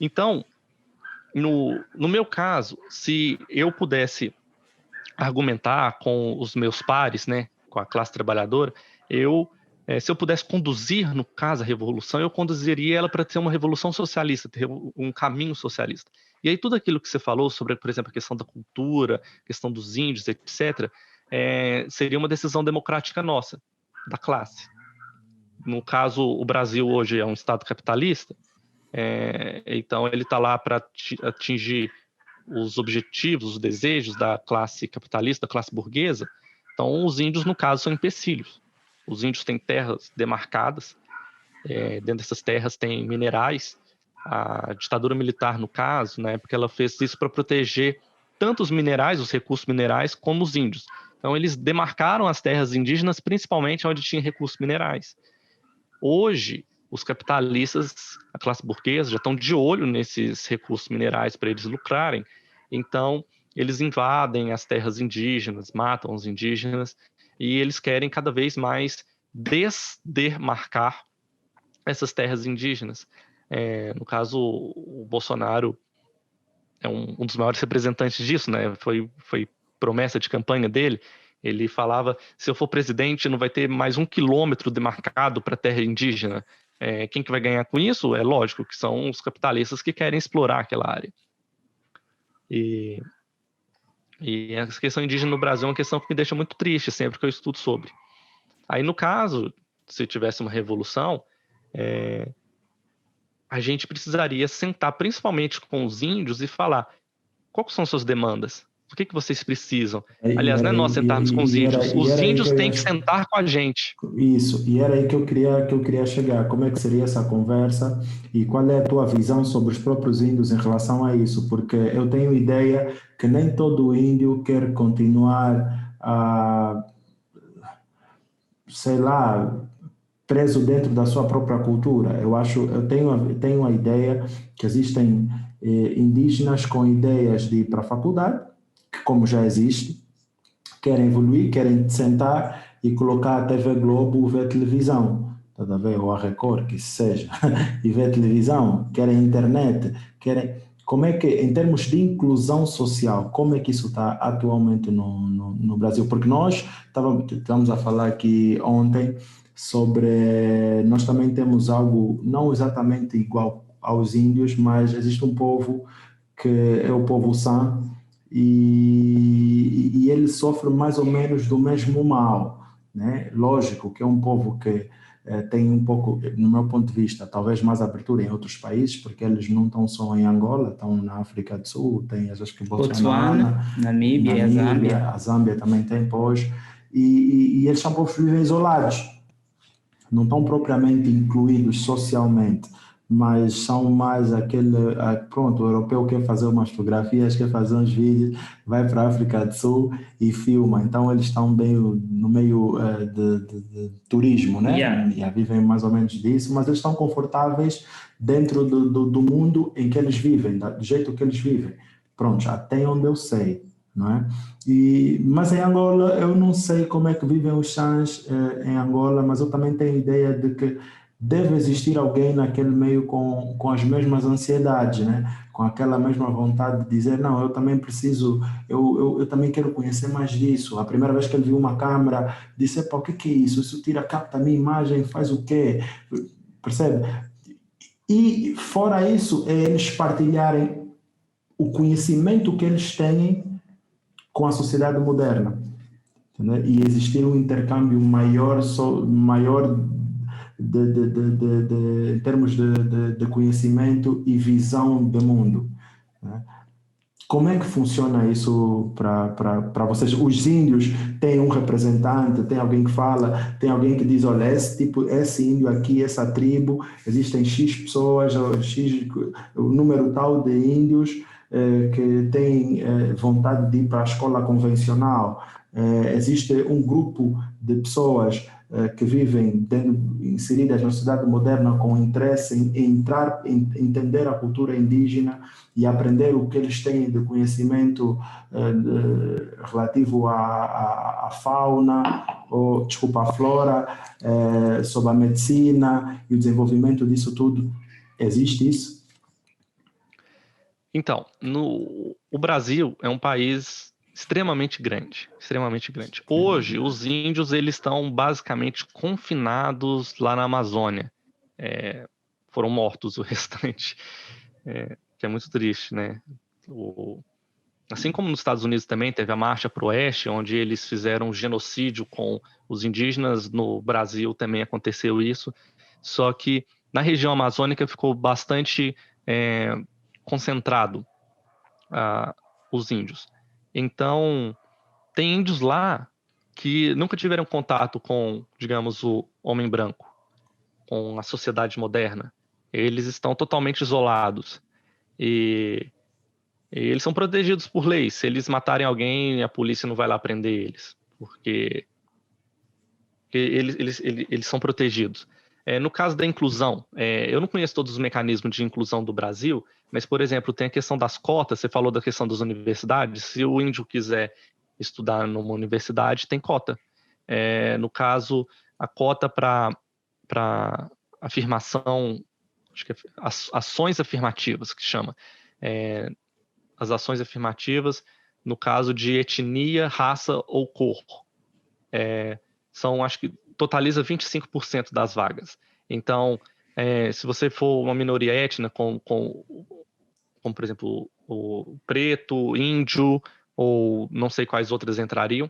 Então, no meu caso, se eu pudesse argumentar com os meus pares, né, com a classe trabalhadora, se eu pudesse conduzir, no caso, a revolução, eu conduziria ela para ter uma revolução socialista, ter um caminho socialista. E aí tudo aquilo que você falou sobre, por exemplo, a questão da cultura, a questão dos índios, etc., seria uma decisão democrática nossa, da classe. No caso, o Brasil hoje é um estado capitalista, então ele está lá para atingir os objetivos, os desejos da classe capitalista, da classe burguesa. Então, os índios, no caso, são empecilhos. Os índios têm terras demarcadas, dentro dessas terras tem minerais. A ditadura militar, no caso, na época, ela fez isso para proteger tanto os minerais, os recursos minerais, como os índios. Então, eles demarcaram as terras indígenas, principalmente onde tinha recursos minerais. Hoje, os capitalistas, a classe burguesa, já estão de olho nesses recursos minerais para eles lucrarem. Então, eles invadem as terras indígenas, matam os indígenas, e eles querem cada vez mais desdemarcar essas terras indígenas. No caso, o Bolsonaro é um dos maiores representantes disso, né? Foi promessa de campanha dele. Ele falava, se eu for presidente, não vai ter mais 1 quilômetro demarcado para terra indígena. Quem que vai ganhar com isso? É lógico que são os capitalistas que querem explorar aquela área. E a questão indígena no Brasil é uma questão que me deixa muito triste sempre que eu estudo sobre. Aí, no caso, se tivesse uma revolução, a gente precisaria sentar principalmente com os índios e falar quais são suas demandas, o que vocês precisam. Aliás, não é nós sentarmos com os índios, os índios têm que sentar com a gente. Isso, e era aí que eu queria chegar. Como é que seria essa conversa e qual é a tua visão sobre os próprios índios em relação a isso? Porque eu tenho ideia que nem todo índio quer continuar a, sei lá, preso dentro da sua própria cultura. Eu tenho a ideia que existem indígenas com ideias de ir para a faculdade, que como já existe, querem evoluir, querem sentar e colocar a TV Globo, ver televisão, tá a ver? Ou a Record, que seja, e ver televisão, querem internet, querem... Como é que, em termos de inclusão social, como é que isso está atualmente no Brasil? Porque nós estamos a falar aqui ontem sobre... Nós também temos algo não exatamente igual aos índios, mas existe um povo que é o povo San, e ele sofre mais ou menos do mesmo mal, né? Lógico que é um povo que tem um pouco, no meu ponto de vista, talvez mais abertura em outros países, porque eles não estão só em Angola, estão na África do Sul, tem acho que Botswana, Namíbia e a Zâmbia. A Zâmbia também tem, pois, e eles são povos que vivem isolados, não estão propriamente incluídos socialmente, mas são mais pronto, o europeu quer fazer umas fotografias, quer fazer uns vídeos, vai para a África do Sul e filma. Então eles estão bem no meio de turismo, né? Yeah. Vivem mais ou menos disso, mas eles estão confortáveis dentro do mundo em que eles vivem, do jeito que eles vivem. Pronto, até onde eu sei, não é? Mas em Angola, eu não sei como é que vivem os Sans em Angola, mas eu também tenho ideia de que deve existir alguém naquele meio com as mesmas ansiedades, né? Com aquela mesma vontade de dizer, não, eu também preciso, eu também quero conhecer mais disso. A primeira vez que ele viu uma câmera, disse, pá, o que é isso? Isso capta a minha imagem, faz o quê? Percebe? E fora isso, é eles partilharem o conhecimento que eles têm com a sociedade moderna, né? E existir um intercâmbio maior em termos de conhecimento e visão do mundo, né? Como é que funciona isso para vocês? Os índios têm um representante, tem alguém que fala, tem alguém que diz, olha, esse índio aqui, essa tribo, existem X pessoas, o número tal de índios que têm vontade de ir para a escola convencional. Existe um grupo de pessoas que vivem inseridas na sociedade moderna com interesse em entender a cultura indígena e aprender o que eles têm de conhecimento relativo à fauna, à flora, sobre a medicina e o desenvolvimento disso tudo. Existe isso? Então, o Brasil é um país extremamente grande, extremamente grande. Hoje, os índios eles estão basicamente confinados lá na Amazônia. Foram mortos o restante, que é muito triste, né? Assim como nos Estados Unidos também teve a Marcha para o Oeste, onde eles fizeram um genocídio com os indígenas, no Brasil também aconteceu isso, só que na região amazônica ficou bastante concentrado os índios. Então, tem índios lá que nunca tiveram contato com, digamos, o homem branco, com a sociedade moderna. Eles estão totalmente isolados. E eles são protegidos por lei. Se eles matarem alguém, a polícia não vai lá prender eles, porque eles são protegidos. No caso da inclusão, eu não conheço todos os mecanismos de inclusão do Brasil, mas, por exemplo, tem a questão das cotas, você falou da questão das universidades, se o índio quiser estudar numa universidade, tem cota. No caso, a cota para afirmação, acho que ações afirmativas, que chama. As ações afirmativas, no caso de etnia, raça ou cor. Acho que totaliza 25% das vagas. Então, se você for uma minoria étnica, como por exemplo, o preto, índio, ou não sei quais outras entrariam,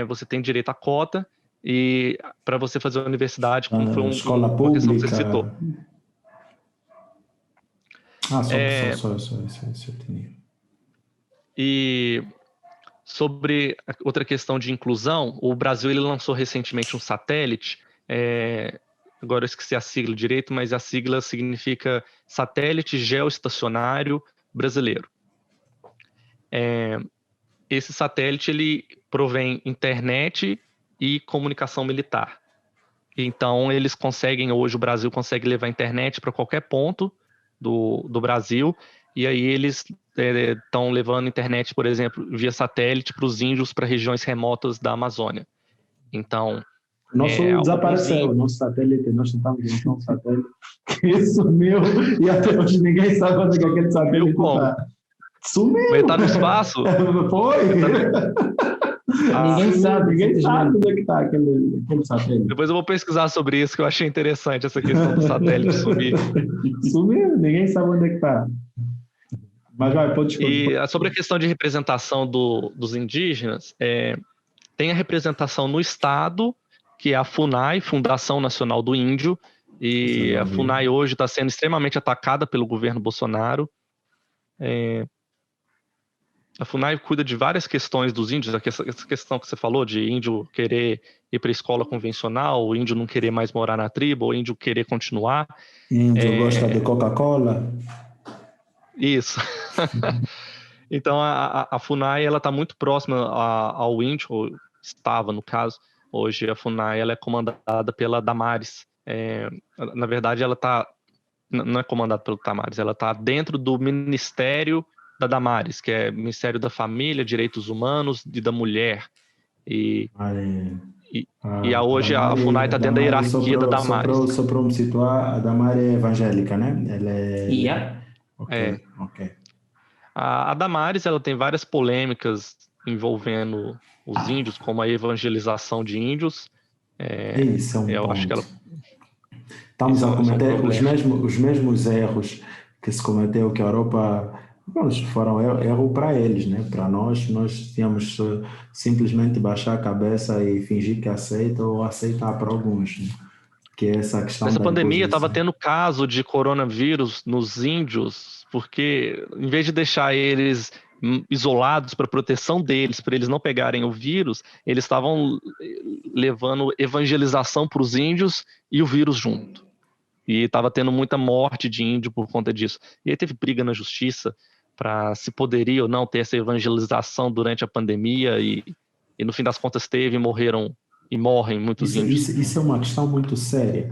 você tem direito à cota, e para você fazer a universidade, como foi escola uma questão que você pública. citou. Só etnia. E sobre outra questão de inclusão, o Brasil ele lançou recentemente um satélite, agora eu esqueci a sigla direito, mas a sigla significa Satélite Geoestacionário Brasileiro. Esse satélite ele provém internet e comunicação militar. Então eles conseguem, hoje o Brasil consegue levar internet para qualquer ponto do Brasil, e aí eles estão levando internet, por exemplo, via satélite para os índios, para regiões remotas da Amazônia. Então, nosso desapareceu, nosso satélite, nós tentamos lançar um satélite que sumiu e até hoje ninguém sabe onde é que aquele satélite está. Sumiu! Mas está no espaço? Foi! Ninguém sabe onde é que está aquele satélite. Depois eu vou pesquisar sobre isso, que eu achei interessante essa questão do satélite sumir. Sumiu, ninguém sabe onde é que está. Mas vai, pode. E sobre a questão de representação dos indígenas, tem a representação no Estado, que é a FUNAI, Fundação Nacional do Índio, e a FUNAI hoje está sendo extremamente atacada pelo governo Bolsonaro. A FUNAI cuida de várias questões dos índios, essa questão que você falou de índio querer ir para a escola convencional, o índio não querer mais morar na tribo, o índio querer continuar. Índio gosta de Coca-Cola. Isso. Então a FUNAI está muito próxima ao índio, ou estava no caso. Hoje a FUNAI ela é comandada pela Damares. Na verdade ela não é comandada pelo Damares, ela está dentro do Ministério da Damares, que é Ministério da Família, Direitos Humanos e da Mulher. Hoje a FUNAI está dentro da hierarquia da Damares. Só para me situar, a Damares é evangélica, né? Ela é... Yeah. Ok. A Damares ela tem várias polêmicas envolvendo os índios, como a evangelização de índios. Isso é um ponto. Acho que ela... Estamos a cometer os mesmos erros que se cometeu, que a Europa... foram erro para eles, né? Para nós tínhamos simplesmente baixar a cabeça e fingir que aceita ou aceitar para alguns, né? Que é essa questão. Essa pandemia estava tendo caso de coronavírus nos índios, porque em vez de deixar eles isolados para proteção deles, para eles não pegarem o vírus, eles estavam levando evangelização para os índios e o vírus junto. E estava tendo muita morte de índio por conta disso. E aí teve briga na justiça para se poderia ou não ter essa evangelização durante a pandemia, e no fim das contas teve, e morrem muitos índios. Isso é uma questão muito séria.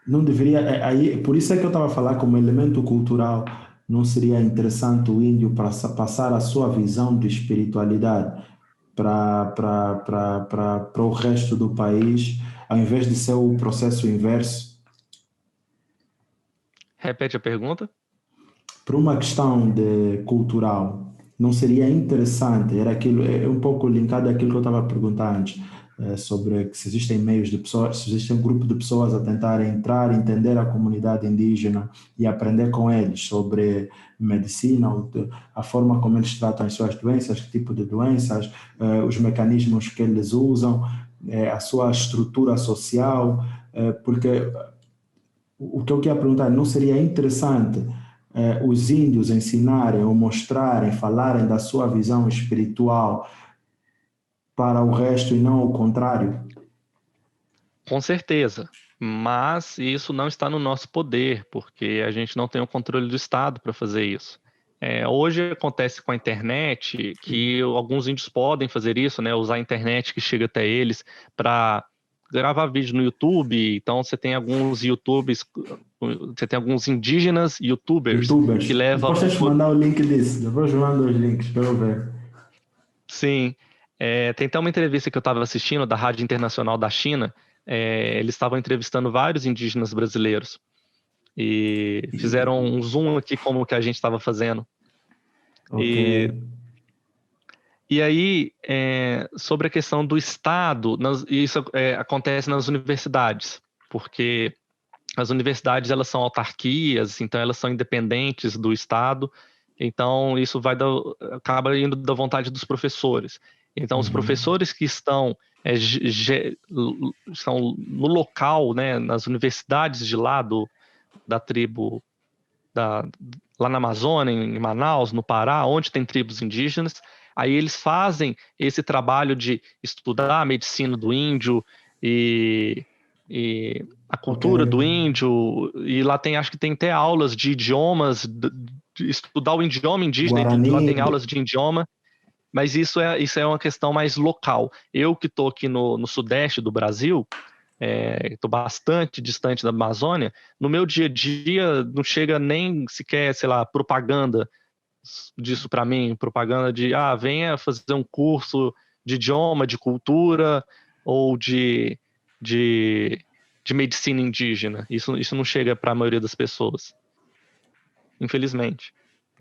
Não deveria... por isso é que eu estava a falar, como elemento cultural, não seria interessante o índio passar a sua visão de espiritualidade para o resto do país, ao invés de ser o processo inverso? Repete a pergunta. Por uma questão cultural, não seria interessante, era aquilo, é um pouco linkado àquilo que eu estava a perguntar antes, sobre se existem meios de pessoas, se existe um grupo de pessoas a tentar entrar, entender a comunidade indígena e aprender com eles sobre medicina, a forma como eles tratam as suas doenças, que tipo de doenças, os mecanismos que eles usam, a sua estrutura social, porque o que eu queria perguntar, não seria interessante os índios ensinarem ou mostrarem, falarem da sua visão espiritual para o resto e não o contrário? Com certeza, mas isso não está no nosso poder, porque a gente não tem o controle do Estado para fazer isso. Hoje acontece com a internet que alguns índios podem fazer isso, né? Usar a internet que chega até eles para gravar vídeo no YouTube. Então você tem alguns YouTubers, você tem alguns indígenas YouTubers que YouTubers. levam. Depois tens que mandar o link disso. Depois manda os links para eu ver. Sim, tem até uma entrevista que eu estava assistindo da Rádio Internacional da China. Eles estavam entrevistando vários indígenas brasileiros e fizeram um zoom aqui como que a gente estava fazendo. Ok. E aí, sobre a questão do Estado, isso acontece nas universidades, porque as universidades elas são autarquias, então elas são independentes do Estado, então isso acaba indo da vontade dos professores. Então, os professores que estão no local, né, nas universidades de lá da tribo, lá na Amazônia, em Manaus, no Pará, onde tem tribos indígenas, aí eles fazem esse trabalho de estudar a medicina do índio e a cultura do índio, e lá acho que tem até aulas de idiomas, de estudar o idioma indígena, lá Guarani. tem aulas de idioma, mas isso é uma questão mais local. Eu que estou aqui no sudeste do Brasil, estou bastante distante da Amazônia, no meu dia a dia não chega nem sequer, sei lá, propaganda disso para mim, propaganda de, venha fazer um curso de idioma, de cultura ou de medicina indígena. Isso não chega para a maioria das pessoas, infelizmente.